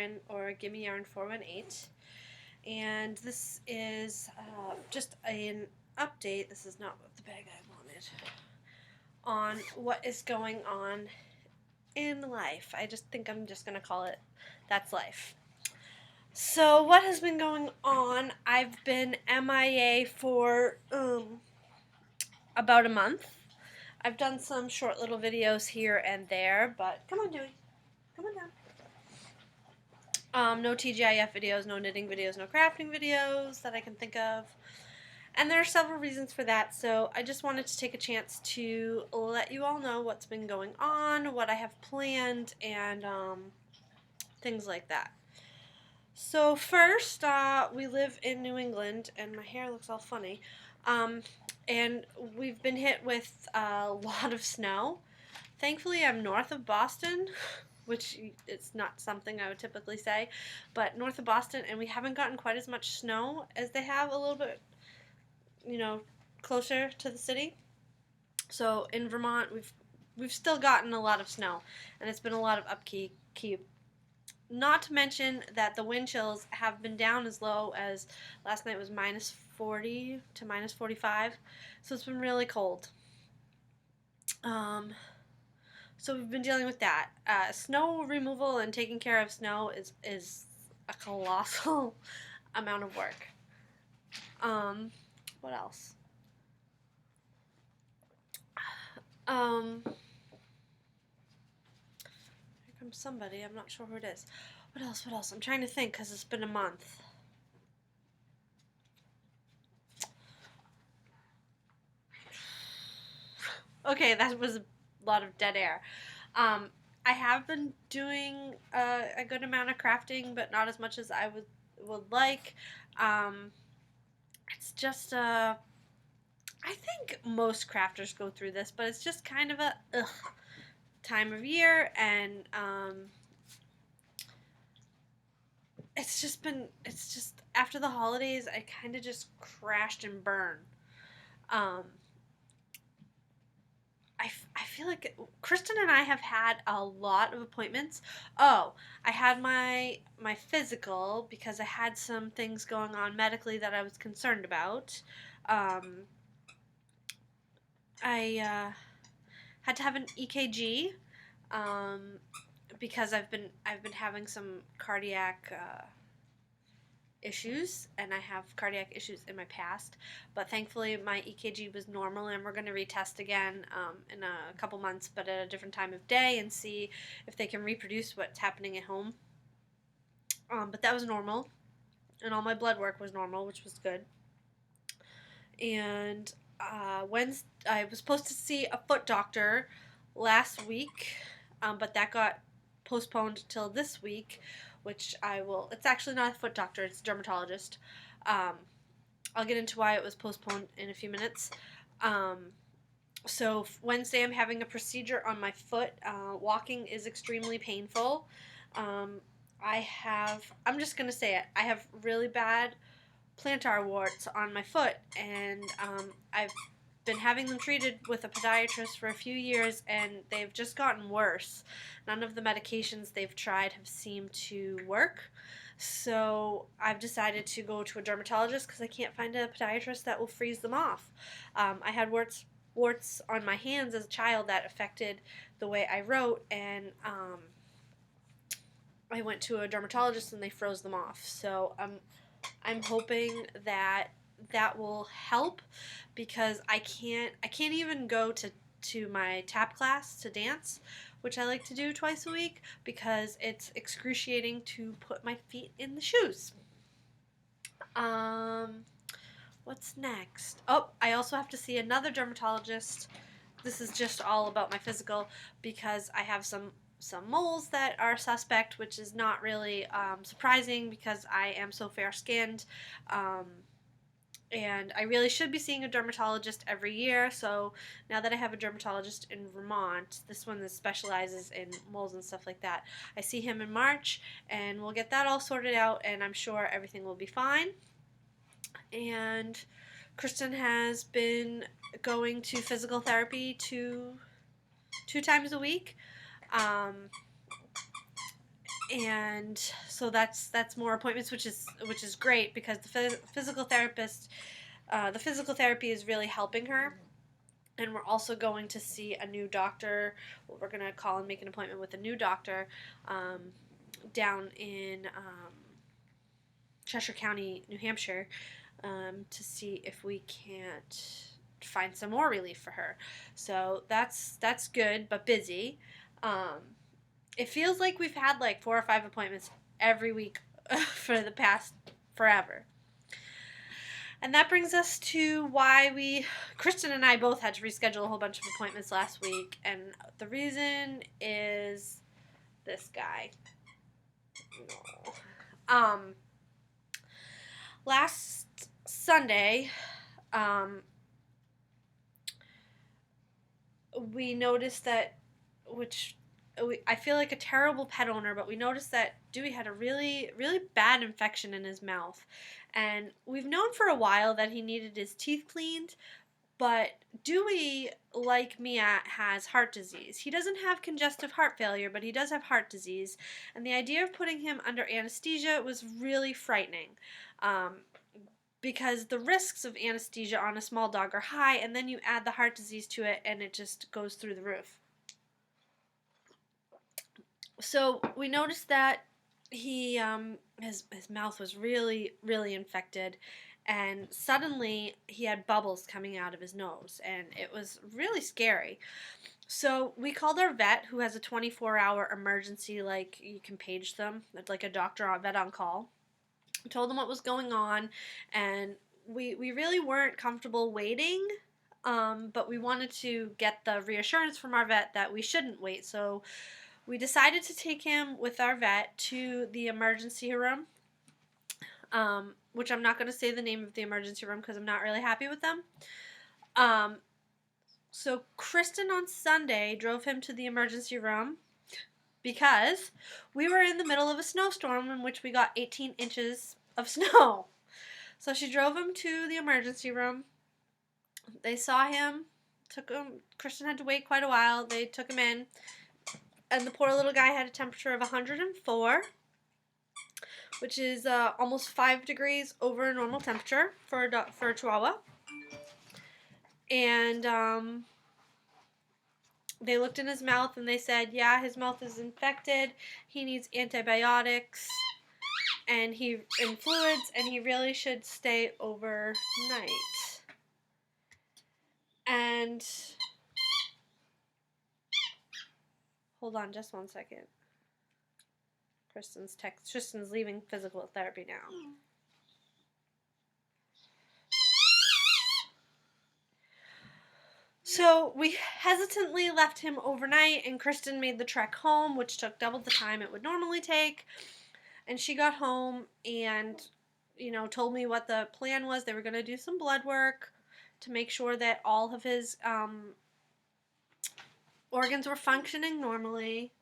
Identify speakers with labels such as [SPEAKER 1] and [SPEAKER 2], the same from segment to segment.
[SPEAKER 1] Karen, or Gimme Yarn 418, and this is just an update. This is not the bag I wanted. On what is going on in life. I just think I'm just going to call it That's Life. So what has been going on? I've been MIA for about a month. I've done some short little videos here and there, but come on, Dewey. Come on down. No TGIF videos, no knitting videos, no crafting videos that I can think of. And there are several reasons for that, so I just wanted to take a chance to let you all know what's been going on, what I have planned, and things like that. So first, we live in New England, and my hair looks all funny, and we've been hit with a lot of snow. Thankfully, I'm north of Boston, which is not something I would typically say, but north of Boston, and we haven't gotten quite as much snow as they have a little bit, closer to the city. So in Vermont, we've still gotten a lot of snow, and it's been a lot of upkeep. Not to mention that the wind chills have been down as low as last night was minus 40 to minus 45, so it's been really cold. So we've been dealing with that. Snow removal and taking care of snow is a colossal amount of work. What else? Here comes somebody. I'm not sure who it is. What else? I'm trying to think because it's been a month. Okay, that was a lot of dead air. I have been doing a good amount of crafting, but not as much as I would like. It's just I think most crafters go through this, but it's just kind of a time of year, and it's just after the holidays, I kind of just crashed and burned. I feel like Kristen and I have had a lot of appointments. Oh, I had my physical because I had some things going on medically that I was concerned about. I had to have an EKG because I've been having some cardiac issues, and I have cardiac issues in my past, but thankfully my EKG was normal, and we're going to retest again in a couple months, but at a different time of day, and see if they can reproduce what's happening at home. But that was normal, and all my blood work was normal, which was good. And Wednesday, I was supposed to see a foot doctor last week, but that got postponed till this week, which it's actually not a foot doctor, it's a dermatologist. I'll get into why it was postponed in a few minutes. So Wednesday I'm having a procedure on my foot. Walking is extremely painful. I'm just going to say it, I have really bad plantar warts on my foot, and I've been having them treated with a podiatrist for a few years, and they've just gotten worse. None of the medications they've tried have seemed to work, so I've decided to go to a dermatologist because I can't find a podiatrist that will freeze them off. I had warts on my hands as a child that affected the way I wrote, and I went to a dermatologist and they froze them off. So I'm hoping that will help, because I can't even go to my tap class to dance, which I like to do twice a week, because it's excruciating to put my feet in the shoes. What's next? Oh, I also have to see another dermatologist. This is just all about my physical, because I have some moles that are suspect, which is not really surprising because I am so fair-skinned. And I really should be seeing a dermatologist every year, so now that I have a dermatologist in Vermont, this one that specializes in moles and stuff like that, I see him in March, and we'll get that all sorted out, and I'm sure everything will be fine. And Kristen has been going to physical therapy two times a week. and so that's more appointments, which is great because the physical therapist, the physical therapy is really helping her. And we're also going to see a new doctor. We're going to call and make an appointment with a new doctor um, down in Cheshire County, New Hampshire, to see if we can't find some more relief for her. So that's good, but busy. Um, it feels like we've had like 4 or 5 appointments every week for the past forever. And that brings us to why Kristen and I both had to reschedule a whole bunch of appointments last week. And the reason is this guy. Um, last Sunday, we noticed that, I feel like a terrible pet owner, but we noticed that Dewey had a really, really bad infection in his mouth. And we've known for a while that he needed his teeth cleaned, but Dewey, like Mia, has heart disease. He doesn't have congestive heart failure, but he does have heart disease. And the idea of putting him under anesthesia was really frightening. Because the risks of anesthesia on a small dog are high, and then you add the heart disease to it, and it just goes through the roof. So we noticed that his mouth was really, really infected, and suddenly he had bubbles coming out of his nose, and it was really scary. So we called our vet, who has a 24-hour emergency, like you can page them, like a doctor or vet on call. We told them what was going on, and we really weren't comfortable waiting, but we wanted to get the reassurance from our vet that we shouldn't wait. So we decided to take him with our vet to the emergency room, which I'm not going to say the name of the emergency room because I'm not really happy with them. So Kristen on Sunday drove him to the emergency room because we were in the middle of a snowstorm in which we got 18 inches of snow. So she drove him to the emergency room. They saw him, took him. Kristen had to wait quite a while. They took him in. And the poor little guy had a temperature of 104, which is almost 5 degrees over normal temperature for a Chihuahua. And they looked in his mouth and they said, yeah, his mouth is infected. He needs antibiotics and fluids, and he really should stay overnight. And hold on just one second. Kristen's leaving physical therapy now. So we hesitantly left him overnight, and Kristen made the trek home, which took double the time it would normally take. And she got home and, told me what the plan was. They were going to do some blood work to make sure that all of his organs were functioning normally.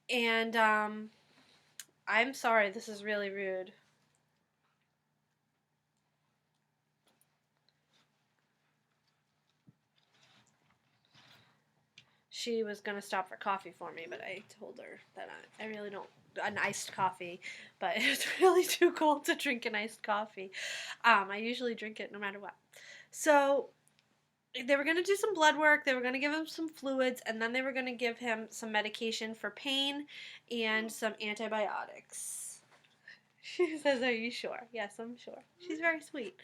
[SPEAKER 1] And I'm sorry, this is really rude. She was going to stop for coffee for me, but I told her that I really don't, an iced coffee, but it's really too cold to drink an iced coffee. I usually drink it no matter what. So they were going to do some blood work, they were going to give him some fluids, and then they were going to give him some medication for pain and some antibiotics. She says, are you sure? Yes, I'm sure. She's very sweet.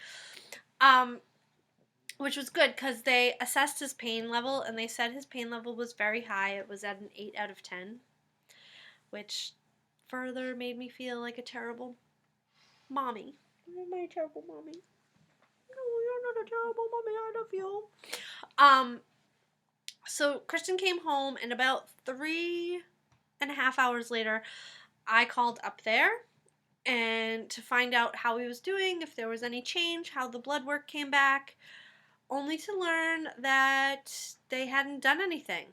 [SPEAKER 1] Which was good because they assessed his pain level and they said his pain level was very high. It was at an 8 out of 10, which further made me feel like a terrible mommy. Am I a terrible mommy? No, you're not a terrible mommy. I love you. So Kristen came home, and about 3.5 hours later, I called up there and to find out how he was doing, if there was any change, how the blood work came back, only to learn that they hadn't done anything.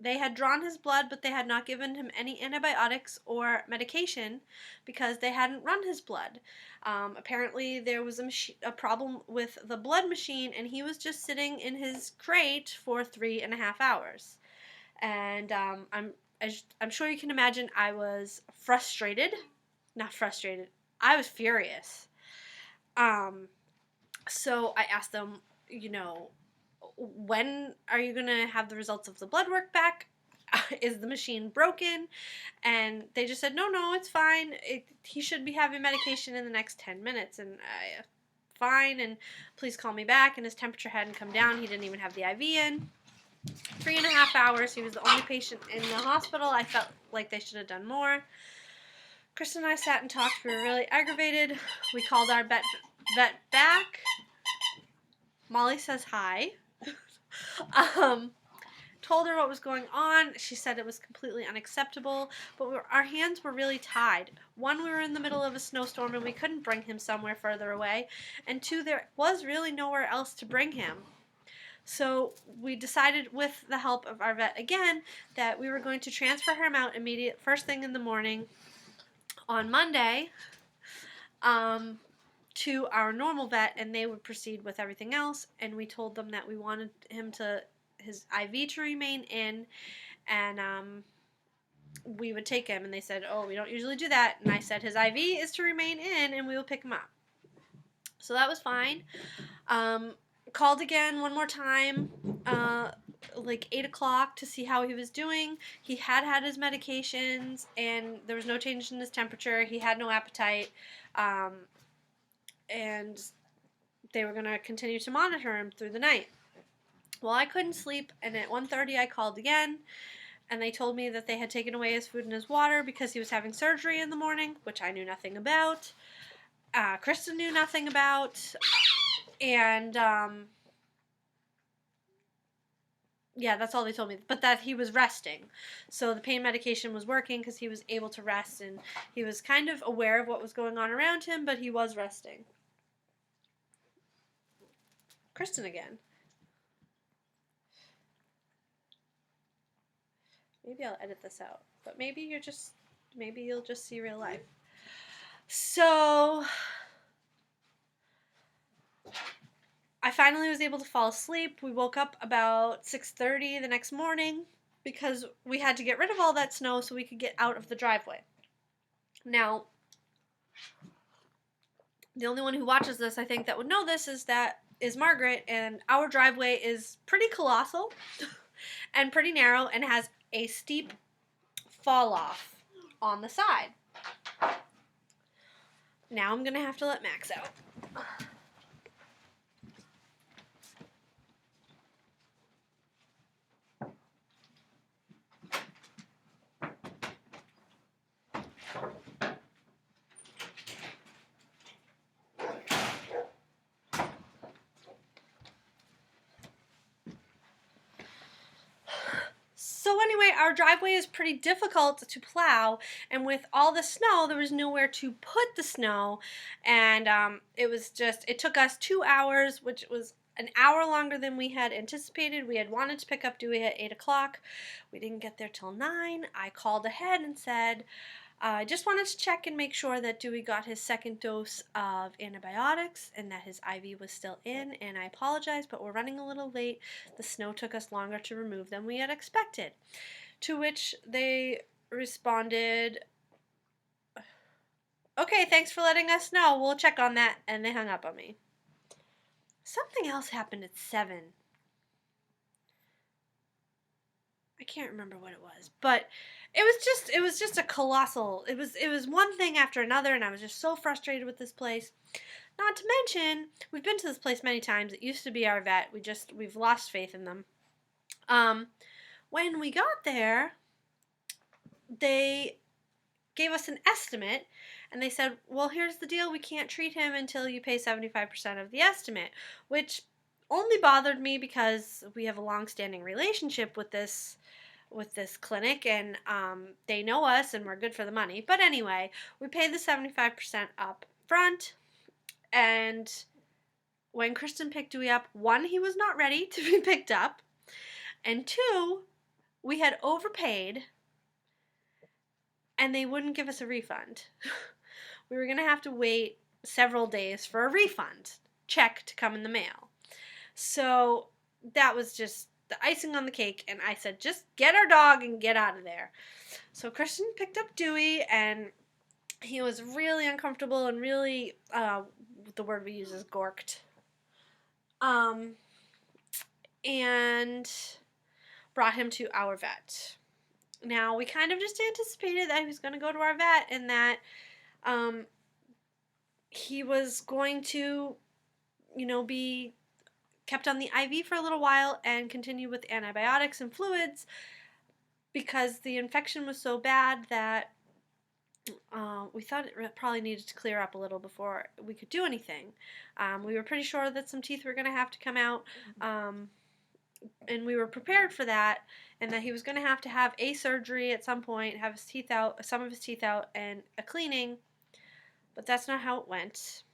[SPEAKER 1] They had drawn his blood, but they had not given him any antibiotics or medication because they hadn't run his blood. Apparently, there was a problem with the blood machine, and he was just sitting in his crate for 3.5 hours. And as I'm sure you can imagine, I was frustrated. Not frustrated. I was furious. So I asked them, when are you going to have the results of the blood work back? Is the machine broken? And they just said, no, it's fine. He should be having medication in the next 10 minutes. And fine, and please call me back. And his temperature hadn't come down. He didn't even have the IV in. 3.5 hours. He was the only patient in the hospital. I felt like they should have done more. Kristen and I sat and talked. We were really aggravated. We called our vet back. Molly says hi. Told her what was going on. She said it was completely unacceptable, but our hands were really tied. One, we were in the middle of a snowstorm and we couldn't bring him somewhere further away, and two, there was really nowhere else to bring him. So we decided, with the help of our vet again, that we were going to transfer him out first thing in the morning on Monday to our normal vet, and they would proceed with everything else. And we told them that we wanted his IV to remain in, and we would take him. And they said, oh, we don't usually do that. And I said, his IV is to remain in, and we will pick him up. So that was fine. Called again one more time, like 8 o'clock, to see how he was doing. He had his medications, and there was no change in his temperature. He had no appetite, and they were going to continue to monitor him through the night. Well, I couldn't sleep, and at 1:30 I called again, and they told me that they had taken away his food and his water because he was having surgery in the morning, which I knew nothing about. Kristen knew nothing about, and yeah, that's all they told me. But that he was resting, so the pain medication was working because he was able to rest, and he was kind of aware of what was going on around him, but he was resting. Kristen again. Maybe I'll edit this out, but maybe you'll just see real life. So I finally was able to fall asleep. We woke up about 6:30 the next morning because we had to get rid of all that snow so we could get out of the driveway. Now, the only one who watches this, I think, that would know this is Margaret, and our driveway is pretty colossal and pretty narrow and has a steep fall off on the side. Now I'm going to have to let Max out. So anyway, our driveway is pretty difficult to plow, and with all the snow, there was nowhere to put the snow, and it took us 2 hours, which was an hour longer than we had anticipated. We had wanted to pick up Dewey at 8 o'clock. We didn't get there till 9. I called ahead and said, I just wanted to check and make sure that Dewey got his second dose of antibiotics and that his IV was still in, and I apologize, but we're running a little late. The snow took us longer to remove than we had expected. To which they responded, okay, thanks for letting us know. We'll check on that, and they hung up on me. Something else happened at 7. I can't remember what it was, but it was just a colossal, it was one thing after another, and I was just so frustrated with this place. Not to mention, we've been to this place many times. It used to be our vet. We've lost faith in them. When we got there, they gave us an estimate, and they said, well, here's the deal. We can't treat him until you pay 75% of the estimate, which only bothered me because we have a long-standing relationship with this clinic, and they know us, and we're good for the money. But anyway, we paid the 75% up front, and when Kristen picked Dewey up, 1, he was not ready to be picked up, and 2, we had overpaid, and they wouldn't give us a refund. We were going to have to wait several days for a refund check to come in the mail. So that was just the icing on the cake, and I said, just get our dog and get out of there. So Kristen picked up Dewey, and he was really uncomfortable and really, the word we use is gorked. And brought him to our vet. Now, we kind of just anticipated that he was going to go to our vet and that he was going to, be kept on the IV for a little while and continue with antibiotics and fluids because the infection was so bad that we thought it probably needed to clear up a little before we could do anything. We were pretty sure that some teeth were going to have to come out, and we were prepared for that, and that he was going to have a surgery at some point, have his teeth out, some of his teeth out, and a cleaning, but that's not how it went.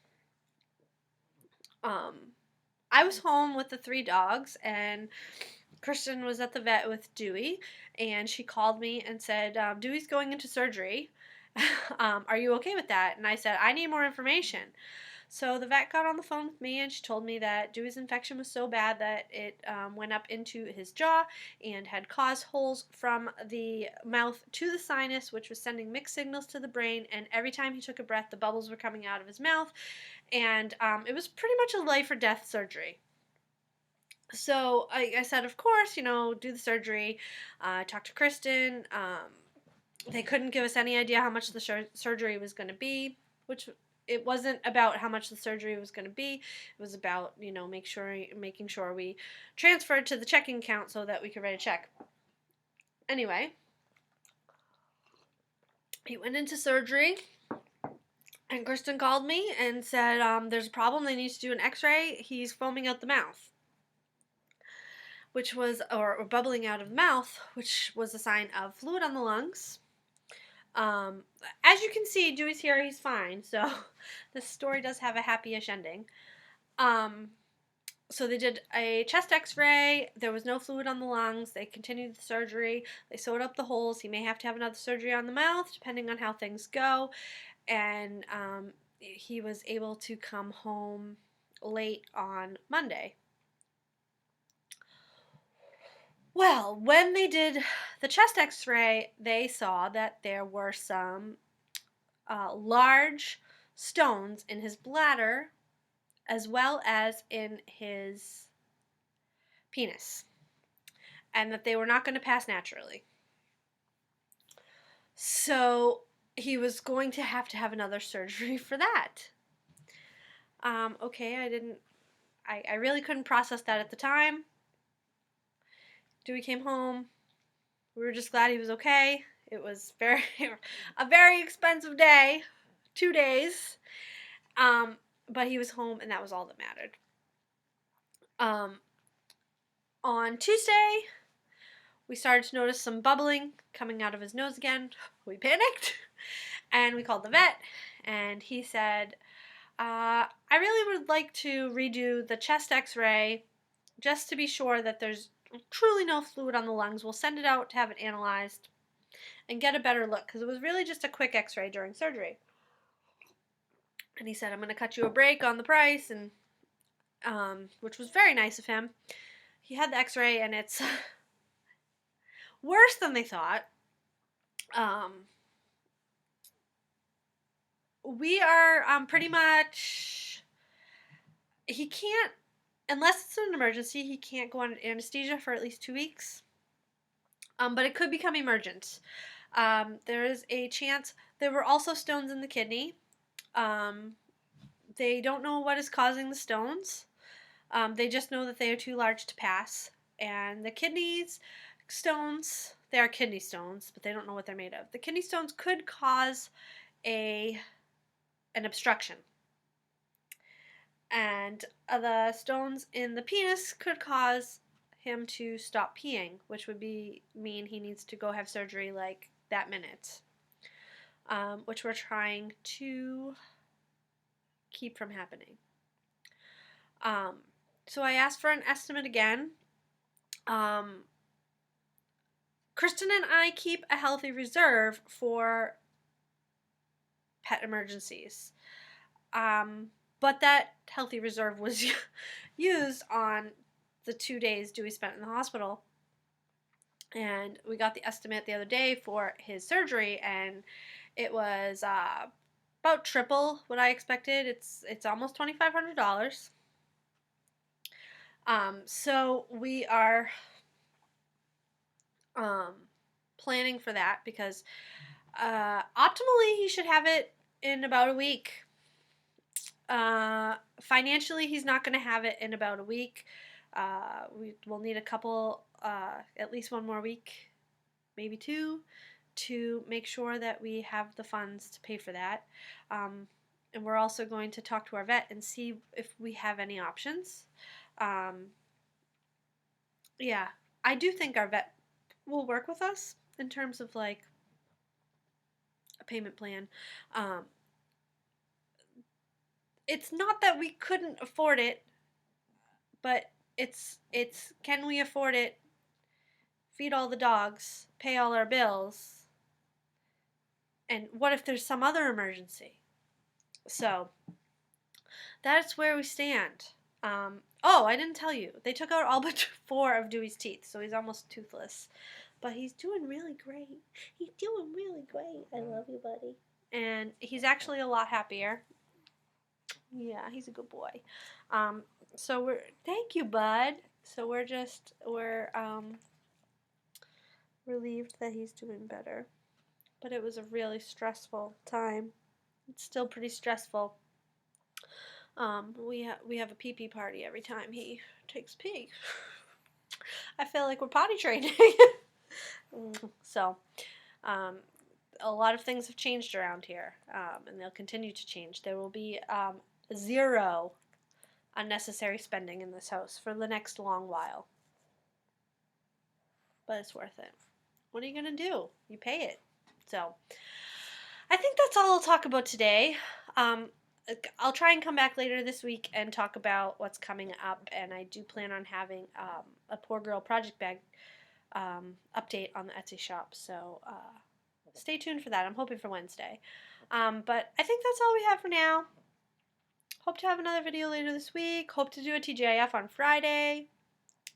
[SPEAKER 1] I was home with the 3 dogs, and Kristen was at the vet with Dewey, and she called me and said, Dewey's going into surgery. Are you okay with that? And I said, I need more information. So the vet got on the phone with me, and she told me that Dewey's infection was so bad that it went up into his jaw and had caused holes from the mouth to the sinus, which was sending mixed signals to the brain, and every time he took a breath, the bubbles were coming out of his mouth, and it was pretty much a life or death surgery. So I said, of course, do the surgery. Talked to Kristen. They couldn't give us any idea how much the surgery was going to be, which it wasn't about how much the surgery was going to be. It was about, making sure we transferred to the checking account so that we could write a check. Anyway, he went into surgery, and Kristen called me and said, there's a problem. They need to do an x-ray. He's foaming out the mouth, which was, or bubbling out of the mouth, which was a sign of fluid on the lungs. As you can see, Dewey's here, he's fine, so this story does have a happy-ish ending. So they did a chest x-ray, there was no fluid on the lungs, they continued the surgery, they sewed up the holes, he may have to have another surgery on the mouth, depending on how things go, and he was able to come home late on Monday. Well, when they did the chest x-ray, they saw that there were some large stones in his bladder as well as in his penis, and that they were not going to pass naturally. So he was going to have another surgery for that. Okay, I really couldn't process that at the time. Dewey came home. We were just glad he was okay. It was a very expensive day, 2 days, but he was home, and that was all that mattered. On Tuesday, we started to notice some bubbling coming out of his nose again. We panicked, and we called the vet, and he said, I really would like to redo the chest x-ray just to be sure that there's truly no fluid on the lungs. We'll send it out to have it analyzed and get a better look, because it was really just a quick x-ray during surgery. And he said, I'm going to cut you a break on the price, and which was very nice of him. He had the x-ray, and it's worse than they thought. We are pretty much, he can't, unless it's an emergency, he can't go on anesthesia for at least 2 weeks. But it could become emergent. There is a chance. There were also stones in the kidney. They don't know what is causing the stones. They just know that they are too large to pass. And the stones, they are kidney stones, but they don't know what they're made of. The kidney stones could cause an obstruction. And the stones in the penis could cause him to stop peeing, which would mean he needs to go have surgery like that minute, which we're trying to keep from happening. So I asked for an estimate again. Kristen and I keep a healthy reserve for pet emergencies. But that healthy reserve was used on the 2 days Dewey spent in the hospital. And we got the estimate the other day for his surgery, and it was about triple what I expected. It's almost $2,500. So we are planning for that because optimally he should have it in about a week. Financially, he's not going to have it in about a week. We will need a couple, at least one more week, maybe two, to make sure that we have the funds to pay for that. And we're also going to talk to our vet and see if we have any options. Yeah, I do think our vet will work with us in terms of like a payment plan. It's not that we couldn't afford it, but it's can we afford it? Feed all the dogs, pay all our bills, and what if there's some other emergency? So that's where we stand. Oh, I didn't tell you. They took out all but 4 of Dewey's teeth, so he's almost toothless. But he's doing really great. He's doing really great. I love you, buddy. And he's actually a lot happier. Yeah, he's a good boy. So thank you, bud. So we're relieved that he's doing better. But it was a really stressful time. It's still pretty stressful. We have a pee-pee party every time he takes pee. I feel like we're potty training. So, a lot of things have changed around here, and they'll continue to change. There will be 0 unnecessary spending in this house for the next long while. But it's worth it. What are you going to do? You pay it. So, I think that's all I'll talk about today. I'll try and come back later this week and talk about what's coming up, and I do plan on having a Poor Girl Project Bag update on the Etsy shop, so stay tuned for that. I'm hoping for Wednesday. But I think that's all we have for now. Hope to have another video later this week. Hope to do a TGIF on Friday.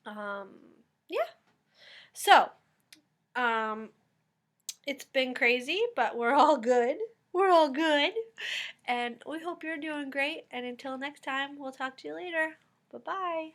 [SPEAKER 1] Yeah. So, it's been crazy, but we're all good. We're all good. And we hope you're doing great. And until next time, we'll talk to you later. Bye-bye.